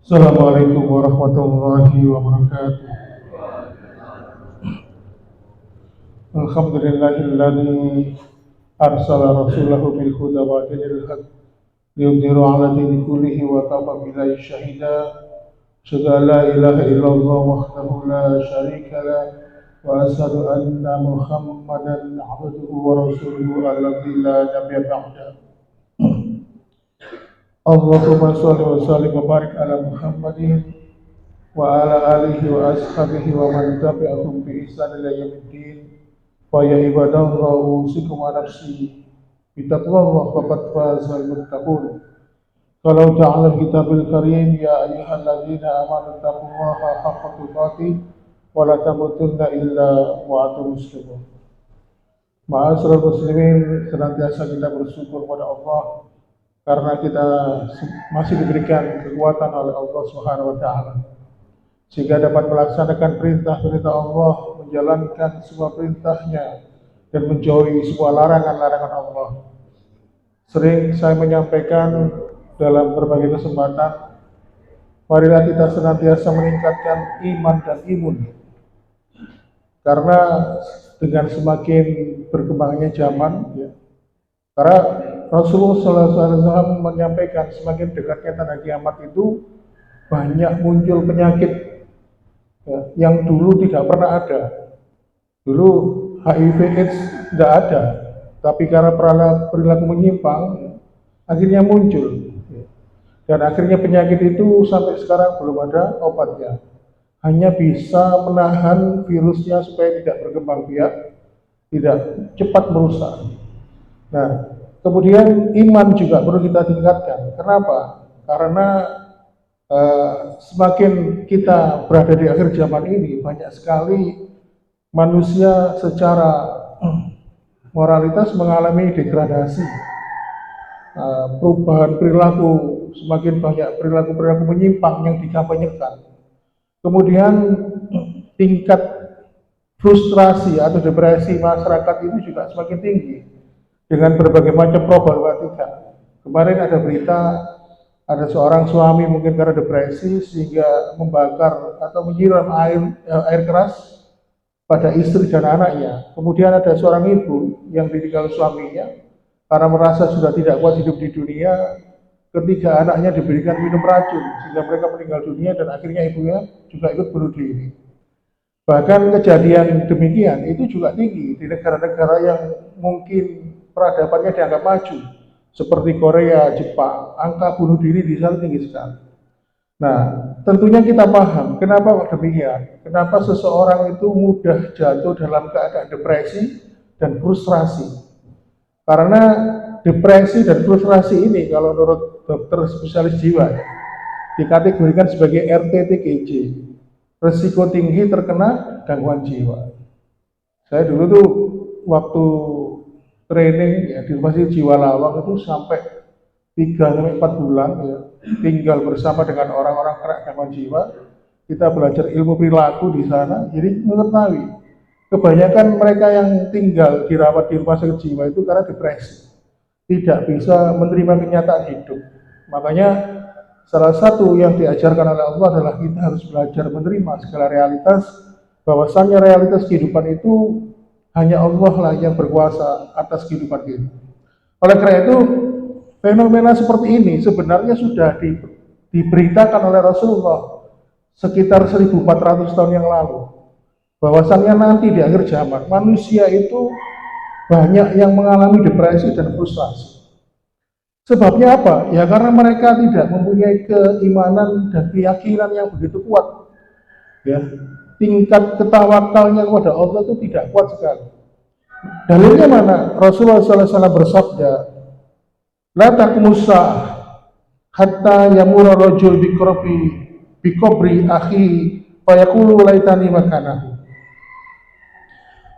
Assalamualaikum warahmatullahi wabarakatuh. Alhamdulillahilladzi arsala rasulahu bil huda wa dinil haq liyudhhirahu 'ala dini kullihi wa kafa billahi syahida. Asyhadu an la ilaha illallah wahdahu la syarika lah wa asyhadu anna Muhammadan 'abduhu wa rasuluhu alladzi la nabiyya ba'da. Allahumma shalli wa sallim wa barik ala Muhammadin wa ala alihi wa ashabihi wa man tabi'ahum bi ihsan ila yaumiddin. Wa ya ibadallah usikum wa nafsi bitaqwallah faqad fazal muttaqun. Kalau ta'ala kitabil karim ya ayyuhalladzina amanu taqullaha haqqa tuqatih wa la tamutunna illa wa antum muslimun. Ma'asyiral muslimin, senantiasa kita bersyukur kepada Allah karena kita masih diberikan kekuatan oleh Allah Subhanahu wa taala sehingga dapat melaksanakan perintah-perintah Allah, menjalankan semua perintahnya, dan menjauhi semua larangan-larangan Allah. Sering saya menyampaikan dalam berbagai kesempatan, marilah kita senantiasa meningkatkan iman dan imun. Karena dengan semakin berkembangnya zaman, karena Rasulullah SAW menyampaikan semakin dekatnya tanda kiamat itu banyak muncul penyakit yang dulu tidak pernah ada. Dulu HIV AIDS tidak ada, tapi karena perilaku menyimpang akhirnya muncul. Dan akhirnya penyakit itu sampai sekarang belum ada obatnya. Hanya bisa menahan virusnya supaya tidak berkembang biak, tidak cepat merusak. Nah, kemudian iman juga perlu kita tingkatkan. Kenapa? Karena semakin kita berada di akhir zaman ini, banyak sekali manusia secara moralitas mengalami degradasi, perubahan perilaku, semakin banyak perilaku-perilaku menyimpang yang dikampanyekan. Kemudian tingkat frustrasi atau depresi masyarakat itu juga semakin tinggi dengan berbagai macam problematika. Kemarin ada berita, ada seorang suami mungkin karena depresi sehingga membakar atau menyiram air keras pada istri dan anaknya. Kemudian ada seorang ibu yang ditinggal suaminya karena merasa sudah tidak kuat hidup di dunia, ketiga anaknya diberikan minum racun sehingga mereka meninggal dunia dan akhirnya ibunya juga ikut bunuh diri. Bahkan kejadian demikian itu juga tinggi di negara-negara yang mungkin peradabannya dianggap maju, seperti Korea, Jepang. Angka bunuh diri di sana tinggi sekali. Nah, tentunya kita paham kenapa demikian. Kenapa seseorang itu mudah jatuh dalam keadaan depresi dan frustrasi. Karena depresi dan frustrasi ini kalau menurut dokter spesialis jiwa dikategorikan sebagai RTTGJ, resiko tinggi terkena gangguan jiwa. Saya dulu tuh waktu training di rumah sakit Jiwa Lawang itu sampai 3-4 bulan tinggal bersama dengan orang-orang kena gangguan jiwa. Kita belajar ilmu perilaku di sana, jadi mengetahui kebanyakan mereka yang tinggal dirawat di rumah sakit jiwa itu karena depresi, tidak bisa menerima kenyataan hidup. Makanya salah satu yang diajarkan oleh Allah adalah kita harus belajar menerima segala realitas, bahwasannya realitas kehidupan itu hanya Allah lah yang berkuasa atas kehidupan kita. Oleh karena itu, fenomena seperti ini sebenarnya sudah diberitakan oleh Rasulullah sekitar 1400 tahun yang lalu. Bahwasannya nanti di akhir zaman, manusia itu banyak yang mengalami depresi dan frustrasi. Sebabnya apa? Ya karena mereka tidak mempunyai keimanan dan keyakinan yang begitu kuat. Ya, tingkat ketawakalnya kepada Allah itu tidak kuat sekali. Dalilnya mana? Rasulullah SAW bersabda, la taqmusa hatta yamura rajul bikobri akhi fayaqulu laitani makanahu.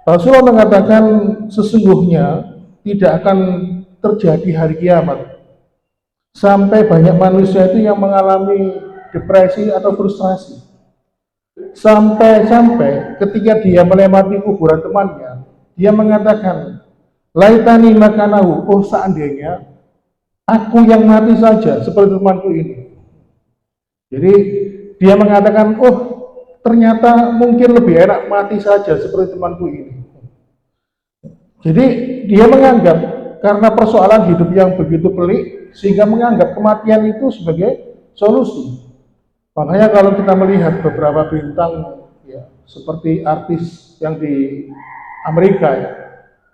Rasulullah mengatakan sesungguhnya tidak akan terjadi hari kiamat sampai banyak manusia itu yang mengalami depresi atau frustrasi. Sampai ketika dia melewati kuburan temannya, dia mengatakan, laitani makanahu, oh seandainya aku yang mati saja seperti temanku ini. Jadi dia mengatakan, oh ternyata mungkin lebih enak mati saja seperti temanku ini. Jadi dia menganggap karena persoalan hidup yang begitu pelik sehingga menganggap kematian itu sebagai solusi. Makanya kalau kita melihat beberapa bintang ya seperti artis yang di Amerika ya,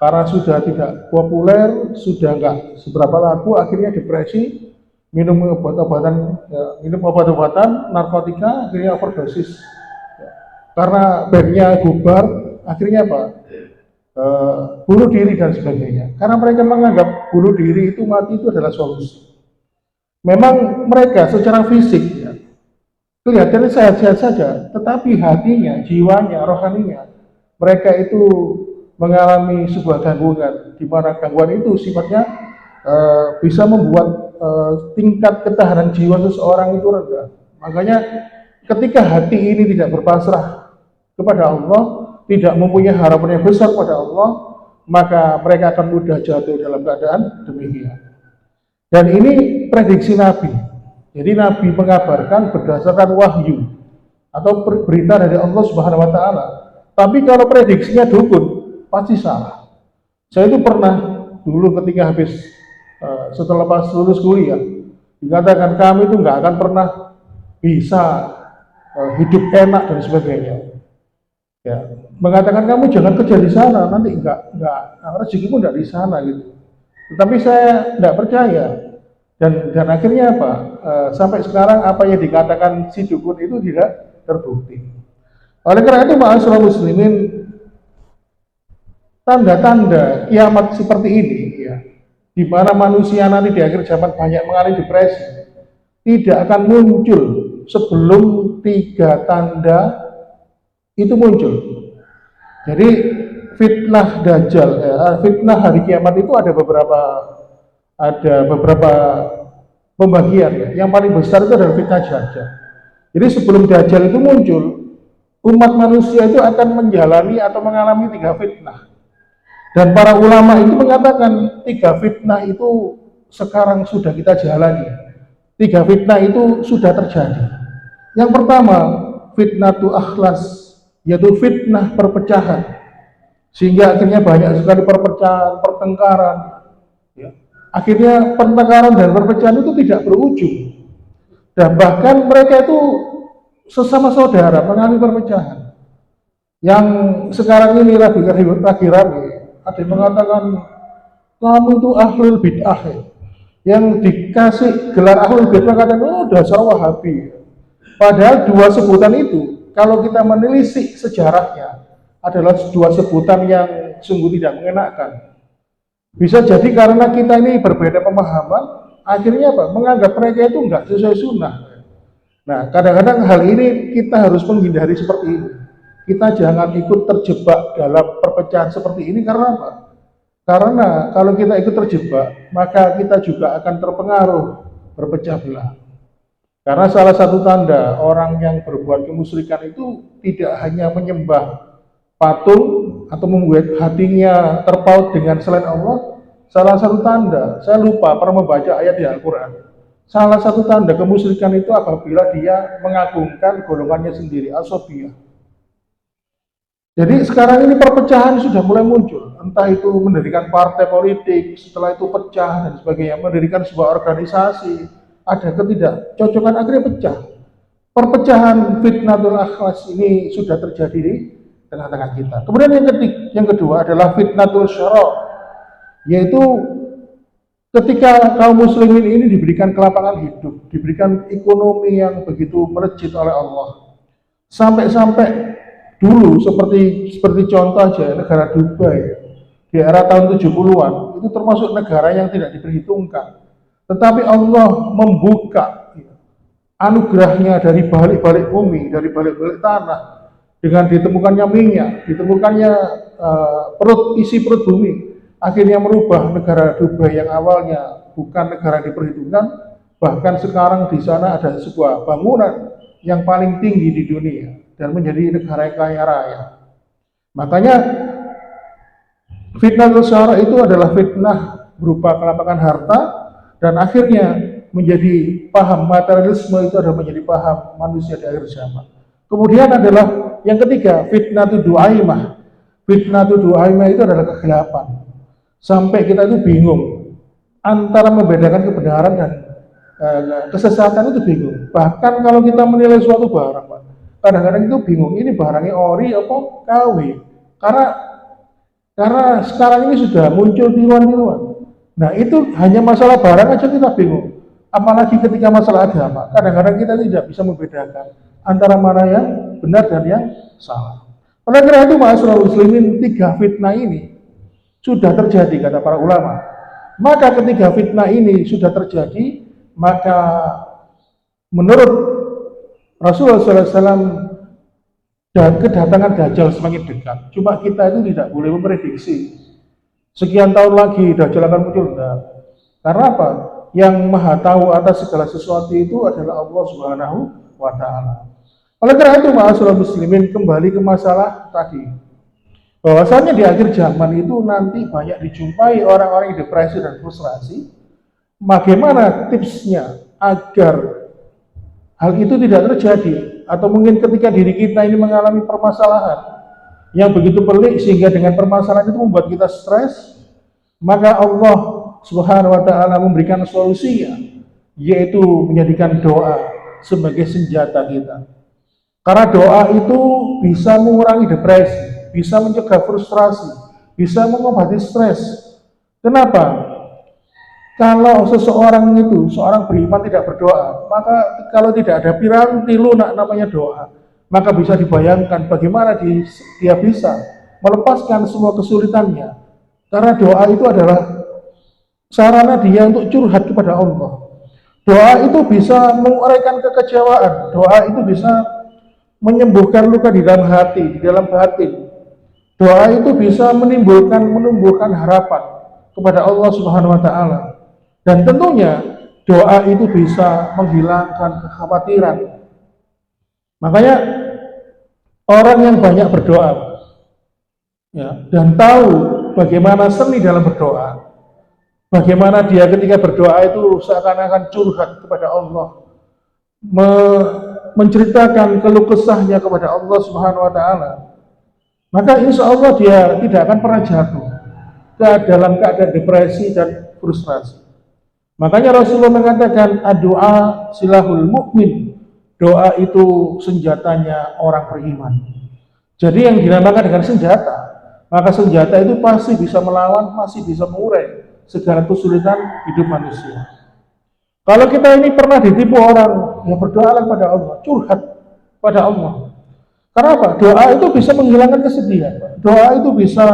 karena sudah tidak populer, sudah nggak seberapa laku, akhirnya depresi, minum obat-obatan, ya, minum obat-obatan, narkotika, akhirnya overdosis. Ya. Karena bandnya bubar, akhirnya apa? Bunuh diri dan sebagainya. Karena mereka menganggap bunuh diri itu mati itu adalah solusi. Memang mereka secara fisik ya, kelihatannya sehat-sehat saja, tetapi hatinya, jiwanya, rohaninya, mereka itu mengalami sebuah gangguan, di mana gangguan itu sifatnya bisa membuat tingkat ketahanan jiwa seseorang itu rendah. Makanya ketika hati ini tidak berpasrah kepada Allah, tidak mempunyai harapan yang besar pada Allah, maka mereka akan mudah jatuh dalam keadaan demikian. Dan ini prediksi Nabi. Jadi Nabi mengabarkan berdasarkan wahyu atau berita dari Allah Subhanahu wa taala. Tapi kalau prediksinya dukun, pasti salah. Saya itu pernah dulu ketika habis setelah pas lulus kuliah dikatakan kami itu nggak akan pernah bisa hidup enak dan sebagainya. Ya, mengatakan kamu jangan kerja di sana, nanti nggak rezekimu nggak di sana gitu. Tetapi saya nggak percaya dan akhirnya apa? Sampai sekarang apa yang dikatakan si dukun itu tidak terbukti. Oleh karena itu ma'asyiral muslimin, tanda-tanda kiamat seperti ini ya, di mana manusia nanti di akhir zaman banyak mengalami depresi, tidak akan muncul sebelum 3 tanda itu muncul. Jadi fitnah dajjal, fitnah hari kiamat itu ada beberapa pembagian ya. Yang paling besar itu adalah fitnah dajjal. Jadi sebelum dajjal itu muncul, umat manusia itu akan menjalani atau mengalami 3 fitnah. Dan para ulama itu mengatakan 3 fitnah itu sekarang sudah kita jalani. 3 fitnah itu sudah terjadi. Yang pertama, fitnatul akhlas, yaitu fitnah perpecahan. Sehingga akhirnya banyak sekali perpecahan, pertengkaran. Ya. Akhirnya pertengkaran dan perpecahan itu tidak berujung. Dan bahkan mereka itu sesama saudara mengalami perpecahan. Yang sekarang ini lagi rame. Ada yang mengatakan kamu itu ahlul bid'ah ya. Yang dikasih gelar ahlul bid'ah katakan oh dasar Wahabi. Padahal 2 sebutan itu kalau kita menelisik sejarahnya adalah 2 sebutan yang sungguh tidak mengenakan. Bisa jadi karena kita ini berbeda pemahaman, akhirnya apa? Menganggap mereka itu enggak sesuai sunnah. Nah, kadang-kadang hal ini kita harus menghindari seperti ini. Kita jangan ikut terjebak dalam perpecahan seperti ini karena apa? Karena kalau kita ikut terjebak, maka kita juga akan terpengaruh berpecah belah. Karena salah satu tanda orang yang berbuat kemusyrikan itu tidak hanya menyembah patung atau membuat hatinya terpaut dengan selain Allah. Salah satu tanda, saya lupa pernah membaca ayat di Al-Quran. Salah satu tanda kemusyrikan itu apabila dia mengagungkan golongannya sendiri, asobiyah. Jadi sekarang ini perpecahan sudah mulai muncul, entah itu mendirikan partai politik, setelah itu pecah dan sebagainya, mendirikan sebuah organisasi, ada ketidakcocokan akhirnya pecah. Perpecahan fitnatul akhlas ini sudah terjadi di tengah-tengah kita. Kemudian yang kedua adalah fitnatul syara, yaitu ketika kaum muslimin ini diberikan kelapangan hidup, diberikan ekonomi yang begitu melejit oleh Allah, sampai-sampai dulu seperti contoh aja negara Dubai di era tahun 70-an itu termasuk negara yang tidak diperhitungkan, tetapi Allah membuka anugerahnya dari balik-balik bumi, dari balik-balik tanah, dengan ditemukannya minyak, ditemukannya isi perut bumi, akhirnya merubah negara Dubai yang awalnya bukan negara diperhitungkan, bahkan sekarang di sana ada sebuah bangunan yang paling tinggi di dunia dan menjadi negara yang kaya raya. Makanya fitnah syara itu adalah fitnah berupa kelapangan harta dan akhirnya menjadi paham materialisme itu adalah menjadi paham manusia di akhir zaman. Kemudian adalah yang ketiga, fitnah itu du'aimah. Fitnah itu du'aimah itu adalah kegelapan. Sampai kita itu bingung antara membedakan kebenaran dan kesesatan itu bingung. Bahkan kalau kita menilai suatu barang, Pak, kadang-kadang itu bingung, ini barangnya ori apa KW. Karena sekarang ini sudah muncul tiruan-tiruan. Nah, itu hanya masalah barang aja kita bingung. Apalagi ketika masalah agama, kadang-kadang kita tidak bisa membedakan antara mana yang benar dan yang salah. Oleh karena itu, ma'asyiral muslimin, 3 fitnah ini sudah terjadi kata para ulama. Maka ketika fitnah ini sudah terjadi, maka menurut Rasulullah SAW dan kedatangan Dajjal semakin dekat. Cuma kita itu tidak boleh memprediksi sekian tahun lagi Dajjal akan muncul. Enggak. Karena apa? Yang maha tahu atas segala sesuatu itu adalah Allah Subhanahu wa Ta'ala. Oleh karena itu, ma'asyiral muslimin, kembali ke masalah tadi, bahwasanya di akhir zaman itu nanti banyak dijumpai orang-orang yang depresi dan frustrasi. Bagaimana tipsnya agar hal itu tidak terjadi? Atau mungkin ketika diri kita ini mengalami permasalahan yang begitu pelik sehingga dengan permasalahan itu membuat kita stres, maka Allah Subhanahu wa Ta'ala memberikan solusinya, yaitu menjadikan doa sebagai senjata kita. Karena doa itu bisa mengurangi depresi, bisa mencegah frustrasi, bisa mengobati stres. Kenapa? Kalau seseorang itu, seorang beriman tidak berdoa, maka kalau tidak ada piranti lunak namanya doa, maka bisa dibayangkan bagaimana dia bisa melepaskan semua kesulitannya. Karena doa itu adalah sarana dia untuk curhat kepada Allah. Doa itu bisa menguraikan kekecewaan, doa itu bisa menyembuhkan luka di dalam hati, di dalam batin. Doa itu bisa menumbuhkan harapan kepada Allah Subhanahu wa Ta'ala. Dan tentunya doa itu bisa menghilangkan kekhawatiran. Makanya orang yang banyak berdoa, ya, dan tahu bagaimana seni dalam berdoa, bagaimana dia ketika berdoa itu seakan-akan curhat kepada Allah, menceritakan keluh kesahnya kepada Allah Subhanahu wa Ta'ala, maka insya Allah dia tidak akan pernah jatuh dalam keadaan depresi dan frustrasi. Makanya Rasulullah mengatakan doa silahul mukmin, doa itu senjatanya orang beriman. Jadi yang dinamakan dengan senjata, maka senjata itu pasti bisa melawan, masih bisa mengurai segala kesulitan hidup manusia. Kalau kita ini pernah ditipu orang, ya berdoalah pada Allah, curhat pada Allah. Karena apa? Doa itu bisa menghilangkan kesedihan. Doa itu bisa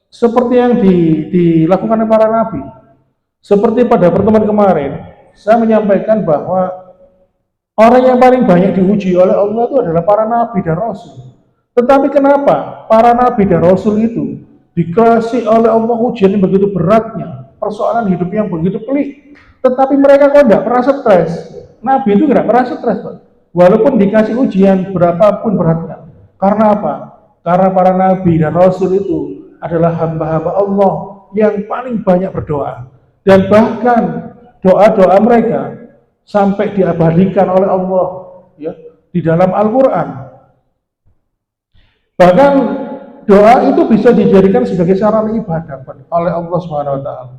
seperti yang dilakukan oleh para nabi. Seperti pada pertemuan kemarin, saya menyampaikan bahwa orang yang paling banyak diuji oleh Allah itu adalah para nabi dan rasul. Tetapi kenapa para nabi dan rasul itu dikasih oleh Allah ujian yang begitu beratnya, persoalan hidup yang begitu pelik, tetapi mereka kok tidak pernah stres? Nabi itu tidak pernah stres, Pak. Walaupun dikasih ujian berapapun beratnya. Karena apa? Karena para nabi dan rasul itu adalah hamba-hamba Allah yang paling banyak berdoa. Dan bahkan doa-doa mereka sampai diabadikan oleh Allah, ya, di dalam Al-Quran. Bahkan doa itu bisa dijadikan sebagai sarana ibadah oleh Allah Subhanahu wa Ta'ala.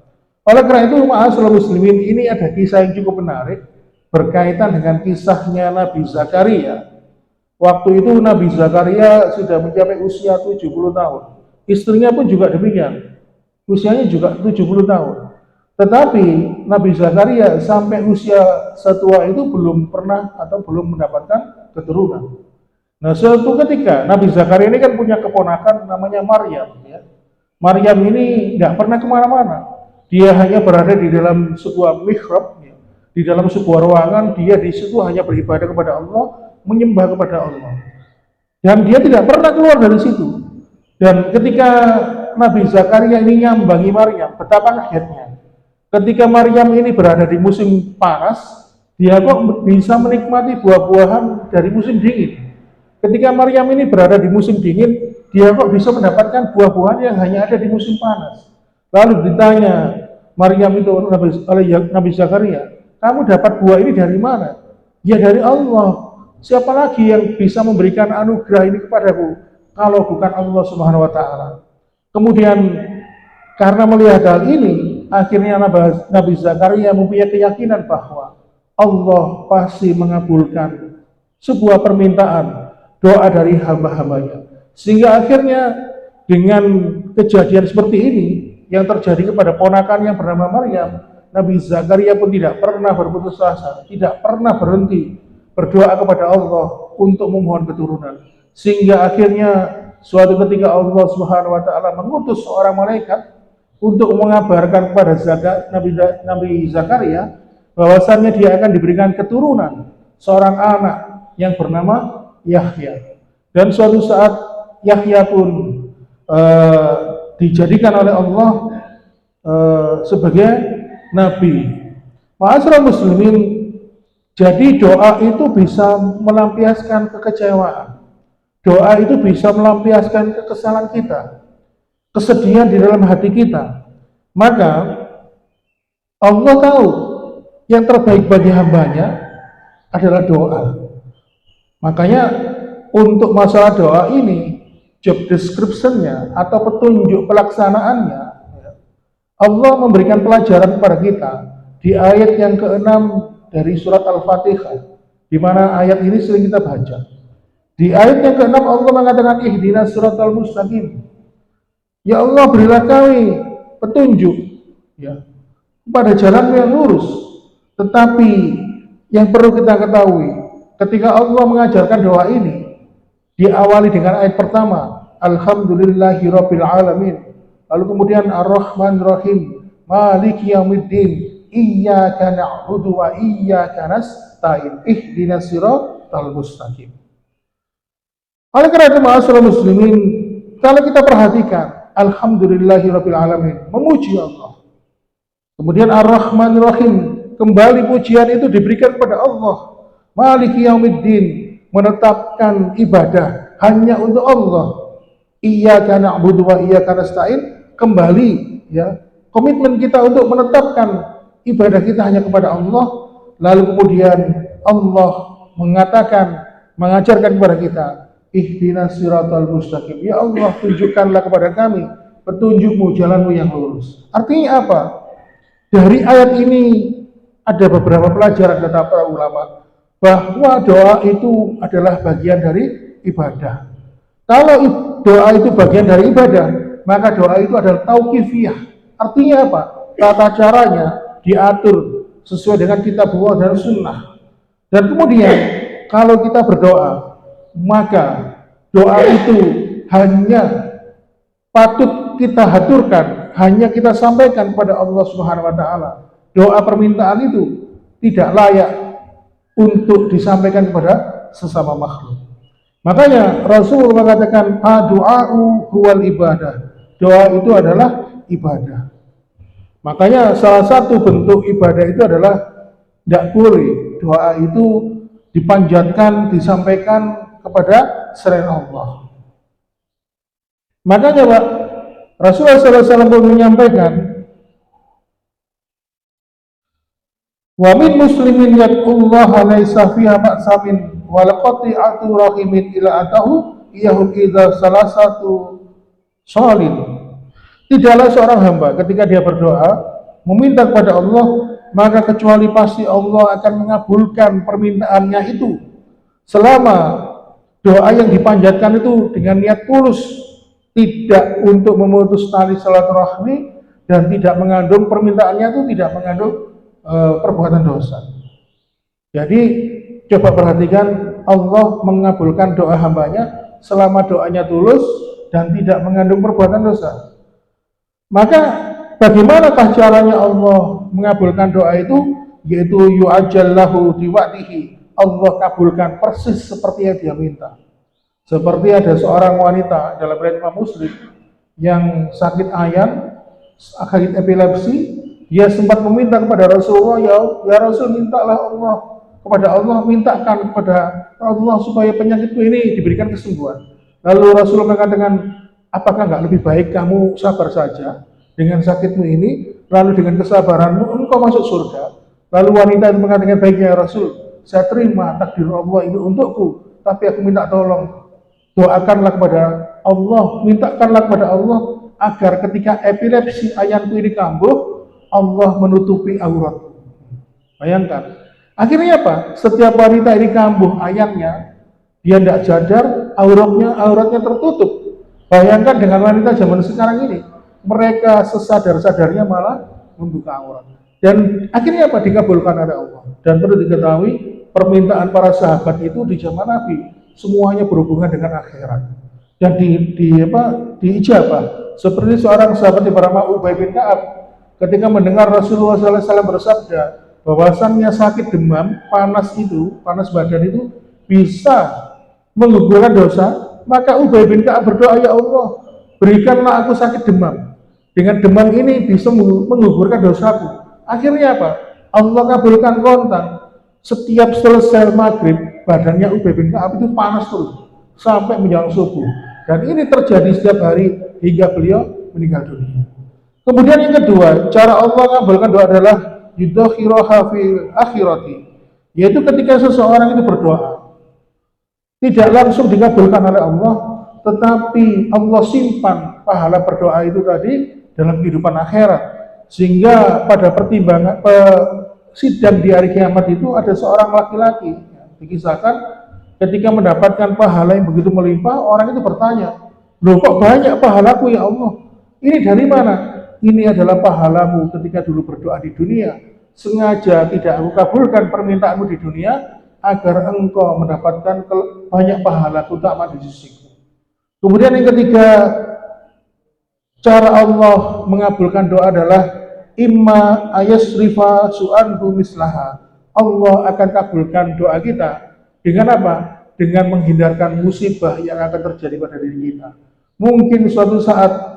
Oleh karena itu, ma'asyiral muslimin, ini ada kisah yang cukup menarik berkaitan dengan kisahnya Nabi Zakaria. Waktu itu Nabi Zakaria sudah mencapai usia 70 tahun. Istrinya pun juga demikian. Usianya juga 70 tahun. Tetapi Nabi Zakaria sampai usia setua itu belum pernah atau belum mendapatkan keturunan. Nah, suatu ketika Nabi Zakaria ini kan punya keponakan namanya Maryam, ya. Maryam ini nggak pernah kemana-mana. Dia hanya berada di dalam sebuah mihrab, ya. Di dalam sebuah ruangan, dia di situ hanya beribadah kepada Allah, menyembah kepada Allah. Dan dia tidak pernah keluar dari situ. Dan ketika Nabi Zakaria ini nyambangi Maryam, betapa kagetnya. Ketika Maryam ini berada di musim panas, dia kok bisa menikmati buah-buahan dari musim dingin. Ketika Maryam ini berada di musim dingin, dia kok bisa mendapatkan buah-buahan yang hanya ada di musim panas. Lalu ditanya, Maryam itu oleh Nabi Zakaria, kamu dapat buah ini dari mana? Ya dari Allah. Siapa lagi yang bisa memberikan anugerah ini kepadaku kalau bukan Allah Subhanahu wa taala? Kemudian karena melihat hal ini, akhirnya Nabi Zakaria mempunyai keyakinan bahwa Allah pasti mengabulkan sebuah permintaan doa dari hamba-hambanya. Sehingga akhirnya dengan kejadian seperti ini yang terjadi kepada ponakan yang bernama Maryam, Nabi Zakaria pun tidak pernah berputus asa, tidak pernah berhenti berdoa kepada Allah untuk memohon keturunan. Sehingga akhirnya suatu ketika Allah Subhanahu wa taala mengutus seorang malaikat untuk mengabarkan kepada Nabi Zakaria bahwasannya dia akan diberikan keturunan seorang anak yang bernama Yahya. Dan suatu saat Yahya pun dijadikan oleh Allah sebagai nabi. Ma'asyiral muslimin, jadi doa itu bisa melampiaskan kekecewaan. Doa itu bisa melampiaskan kekesalan kita, kesedihan di dalam hati kita. Maka Allah tahu yang terbaik bagi hambanya adalah doa. Makanya untuk masalah doa ini, job description-nya atau petunjuk pelaksanaannya, Allah memberikan pelajaran kepada kita di ayat yang ke-6 dari surat Al-Fatihah, di mana ayat ini sering kita baca. Di ayat yang ke-6 Allah mengatakan ihdinas siratal mustaqim. Ya Allah, berilah kami petunjuk ya pada jalan yang lurus. Tetapi yang perlu kita ketahui, ketika Allah mengajarkan doa ini, diawali dengan ayat pertama, Alhamdulillahirabbil alamin. Lalu kemudian Ar-Rahman Rahim, Maliki Yaumiddin, Iyyaka na'budu wa iyyaka nasta'in, ihdinas siratal mustaqim. Oleh karena itu, ma'asyiral muslimin, kalau kita perhatikan Alhamdulillahirabbil alamin, memuji Allah. Kemudian Ar-Rahman Rahim, kembali pujian itu diberikan kepada Allah. Maliki Yaumiddin, menetapkan ibadah hanya untuk Allah. Iyyaka na'budu wa iyyaka nasta'in, kembali ya, komitmen kita untuk menetapkan ibadah kita hanya kepada Allah. Lalu kemudian Allah mengajarkan kepada kita, ihdinas siratal mustaqim. Ya Allah, tunjukkanlah kepada kami petunjukmu, jalanmu yang lurus. Artinya apa? Dari ayat ini ada beberapa pelajaran kata para ulama, bahwa doa itu adalah bagian dari ibadah. Kalau doa itu bagian dari ibadah, maka doa itu adalah tauqifiyah. Artinya apa? Tata caranya diatur sesuai dengan kitabullah dan sunnah. Dan kemudian kalau kita berdoa, maka doa itu hanya patut kita haturkan, hanya kita sampaikan kepada Allah Subhanahu wa taala. Doa permintaan itu tidak layak untuk disampaikan kepada sesama makhluk. Makanya Rasul mengatakan du'a'u huwal ibadah. Doa itu adalah ibadah. Makanya salah satu bentuk ibadah itu adalah tidak boleh doa itu dipanjatkan, disampaikan kepada selain Allah. Makanya Pak, Rasulullah SAW pun menyampaikan, wa min muslimin yad'ullaha laisa fiha ba'samin wa laqati'atu rahimin ila atahu iyahum idza salasatu shalin. Tidaklah seorang hamba ketika dia berdoa meminta kepada Allah, maka kecuali pasti Allah akan mengabulkan permintaannya itu selama doa yang dipanjatkan itu dengan niat tulus, tidak untuk memutus tali silaturahmi, dan tidak mengandung permintaannya itu tidak mengandung perbuatan dosa. Jadi coba perhatikan, Allah mengabulkan doa hambanya selama doanya tulus dan tidak mengandung perbuatan dosa. Maka bagaimanakah caranya Allah mengabulkan doa itu? Yaitu yu'ajjallahu diwa'dihi, Allah kabulkan persis seperti yang dia minta. Seperti ada seorang wanita dalam riwayat Imam Muslim yang sakit ayan, sakit epilepsi, dia sempat meminta kepada Rasulullah, ya Rasul, mintalah Allah kepada Allah, mintakan kepada Allah supaya penyakitku ini diberikan kesembuhan. Lalu Rasulullah mengatakan, apakah nggak lebih baik kamu sabar saja dengan sakitmu ini, lalu dengan kesabaranmu engkau masuk surga. Lalu wanita itu mengatakan, baiknya Rasul, saya terima takdir Allah ini untukku, tapi aku minta tolong, doakanlah kepada Allah, mintakanlah kepada Allah agar ketika epilepsi ayamku ini kambuh, Allah menutupi auratku. Bayangkan. Akhirnya apa? Setiap wanita ini kambuh ayamnya, dia tidak sadar, auratnya tertutup. Bayangkan dengan wanita zaman sekarang ini, mereka sesadar-sadarnya malah membuka aurat. Dan akhirnya apa? Dikabulkan oleh Allah. Dan perlu diketahui, permintaan para sahabat itu di zaman Nabi semuanya berhubungan dengan akhirat. Dan diijabah. Seperti seorang sahabat yang bernama Ubay bin Ka'ab ketika mendengar Rasulullah SAW bersabda bahwasannya sakit demam, panas badan itu bisa menggugurkan dosa, maka Ubay bin Ka'ab berdoa, ya Allah, berikanlah aku sakit demam. Dengan demam ini bisa menggugurkan dosaku. Akhirnya apa? Allah kabulkan kontan. Setiap selesai maghrib, badannya Ubay bin Ka'ab itu panas terus sampai menjelang subuh. Dan ini terjadi setiap hari hingga beliau meninggal dunia. Kemudian yang kedua, cara Allah mengabulkan doa adalah yudhakhiruha fil akhirati, yaitu ketika seseorang itu berdoa tidak langsung dikabulkan oleh Allah, tetapi Allah simpan pahala berdoa itu tadi dalam kehidupan akhirat, sehingga pada pertimbangan sidang di hari kiamat itu ada seorang laki-laki, dikisahkan ketika mendapatkan pahala yang begitu melimpah, orang itu bertanya, loh kok banyak pahalaku ya Allah? Ini dari mana? Ini adalah pahalamu ketika dulu berdoa di dunia. Sengaja tidak aku kabulkan permintaanmu di dunia, agar engkau mendapatkan banyak pahala utama di sisiku. Kemudian yang ketiga, cara Allah mengabulkan doa adalah imma ayasrifa su'anhu mislaha. Allah akan kabulkan doa kita dengan apa? Dengan menghindarkan musibah yang akan terjadi pada diri kita. Mungkin suatu saat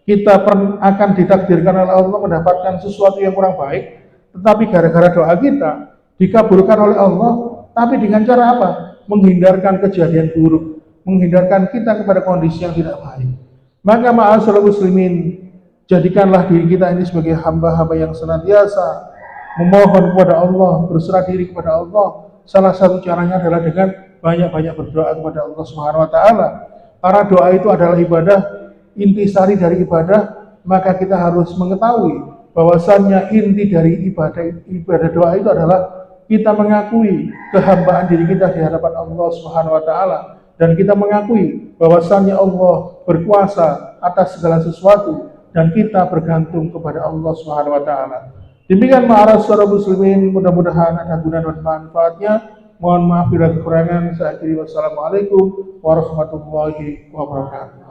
kita akan ditakdirkan oleh Allah mendapatkan sesuatu yang kurang baik, tetapi gara-gara doa kita dikabulkan oleh Allah, tapi dengan cara apa? Menghindarkan kejadian buruk, menghindarkan kita kepada kondisi yang tidak baik. Maka ma'asyiral muslimin, jadikanlah diri kita ini sebagai hamba-hamba yang senantiasa memohon kepada Allah, berserah diri kepada Allah. Salah satu caranya adalah dengan banyak-banyak berdoa kepada Allah Subhanahu wa taala. Karena doa itu adalah ibadah, intisari dari ibadah, maka kita harus mengetahui bahwasannya inti dari ibadah doa itu adalah kita mengakui kehambaan diri kita di hadapan Allah Subhanahu wa taala, dan kita mengakui bahwasannya Allah berkuasa atas segala sesuatu dan kita bergantung kepada Allah Subhanahu wa taala. Demikian ma'asyiral muslimin, mudah-mudahan ada guna dan manfaatnya. Mohon maaf bila kekurangan. Saya akhiri, wassalamualaikum warahmatullahi wabarakatuh.